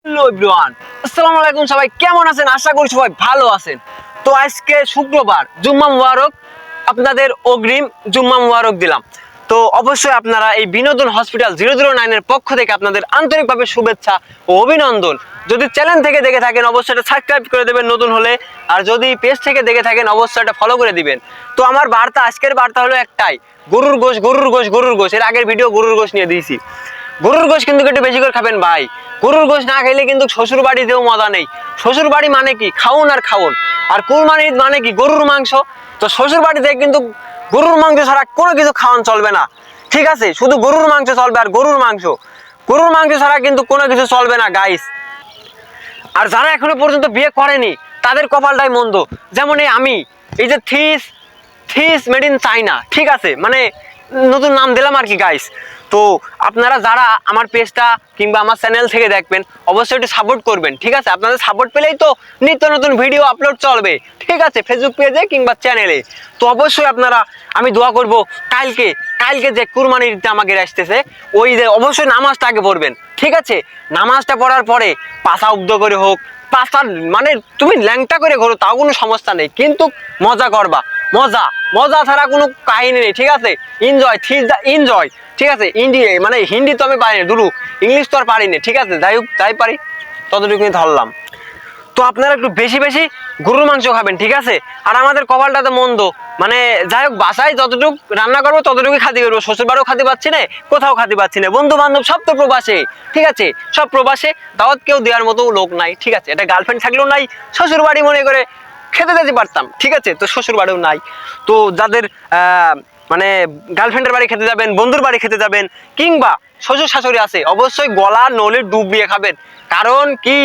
Hello everyone, আসসালামু আলাইকুম। সবাই কেমন আছেন? আশা করি সবাই ভালো আছেন। তো আজকে শুক্রবার, জুম্মা মুবারক, আপনাদের অগ্রিম জুম্মা মুবারক দিলাম। তো অবশ্যই আপনারা এই বিনোদন হসপিটাল 009 এর পক্ষ থেকে আপনাদের আন্তরিকভাবে শুভেচ্ছা ও অভিনন্দন। যদি চ্যানেল থেকে দেখে থাকেন অবশ্যই এটা সাবস্ক্রাইব করে দেবেন নতুন হলে, আর যদি পেজ থেকে দেখে থাকেন অবশ্যই এটা ফলো করে দিবেন। তো আমার বার্তা, আজকের বার্তা হলো একটাই, গরুর গোশ গরুর গোশ গরুর গোশ। এর আগের ভিডিও গরুর গোশ নিয়ে দিয়েছি। গরুর গোশ কিন্তু একটু বেশি করে খাবেন ভাই। গরুর গোশ না খাইলে কিন্তু শ্বশুর বাড়িতেও মজা নেই। শ্বশুর বাড়ি মানে কি? খাউন আর খাউন। আর কুরবানি ঈদ মানে কি? গরুর মাংস। তো শ্বশুর বাড়িতে কিন্তু গরুর মাংস ছাড়া কোনো কিছু খাওয়ান চলবে না, ঠিক আছে? শুধু গরুর মাংস চলবে, আর গরুর মাংস ছাড়া কিন্তু কোনো কিছু চলবে না গাইস। আর যারা এখনো পর্যন্ত বিয়ে করেনি তাদের কপালটাই মন্দ। যেমন এই যে থিস মেড ইন চাইনা, ঠিক আছে, মানে নতুন নাম দিলাম আর কি গাইস। তো আপনারা যারা আমার পেজটা কিংবা আমার চ্যানেল থেকে দেখবেন অবশ্যই একটু সাপোর্ট করবেন, ঠিক আছে? আপনাদের সাপোর্ট পেলেই তো নিত্য নতুন ভিডিও আপলোড চলবে, ঠিক আছে, ফেসবুক পেজে কিংবা চ্যানেলে। তো অবশ্যই আপনারা, আমি দোয়া করব কালকে যে কুরবানির ঈদটা আমাকে আসতেছে, ওই যে অবশ্যই নামাজটা আগে পড়বেন, ঠিক আছে? নামাজটা পড়ার পরে পাছা উব্দ করে হোক, পাছা মানে তুমি ল্যাংটা করে ঘোরো, তাও কোনো সমস্যা নেই, কিন্তু মজা করবা। মজা ছাড়া কোনো কাহিনী নেই, ঠিক আছে? এনজয়, ঠিক আছে? মানে হিন্দি তো আমি পারি না দুলু, ইংলিশ তো আর পারি না, ঠিক আছে? যাই পারি ততটুকুই ধরলাম। তো আপনারা একটু বেশি বেশি গরুর মাংস খাবেন, ঠিক আছে? আর আমাদের কপালটা তো মন্দ, মানে যাই হোক, বাসায় যতটুকু রান্না করবো ততটুকুই খাতে পারবো। শ্বশুর বাড়িও খাতে পাচ্ছি না, কোথাও খাতে পাচ্ছি না, বন্ধু বান্ধব সব তো প্রবাসে, ঠিক আছে? সব প্রবাসে, দাওয়াত কেউ দেওয়ার মতো লোক নাই, ঠিক আছে? এটা গার্লফ্রেন্ড থাকলেও নাই, শ্বশুর বাড়ি মনে করে খেতে যেতে পারতাম, ঠিক আছে? তো শ্বশুর বাড়িও নাই। তো যাদের মানে গার্লফ্রেন্ডের বাড়ি খেতে যাবেন, বন্ধুর বাড়ি খেতে যাবেন, কিংবা শ্বশুর শাশুড়ি আছে, অবশ্যই গলা নলে ডুবিয়ে খাবেন। কারণ কি,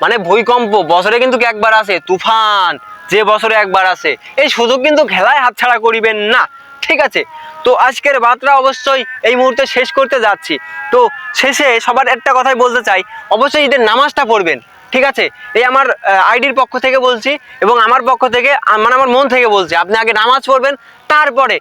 মানে ভূমিকম্প বছরে কিন্তু একবার আসে, তুফান যে বছরে একবার আসে, এই সুযোগ কিন্তু খেলায় হাতছাড়া করিবেন না, ঠিক আছে? তো আজকের বার্তা অবশ্যই এই মুহূর্তে শেষ করতে যাচ্ছি। তো শেষে সবার একটা কথাই বলতে চাই, অবশ্যই ঈদের নামাজটা পড়বেন, ঠিক আছে? এই আমার আইডির পক্ষ থেকে বলছি, এবং আমার পক্ষ থেকে, মানে আমার মন থেকে বলছি, আপনি আগে নামাজ পড়বেন, তারপরে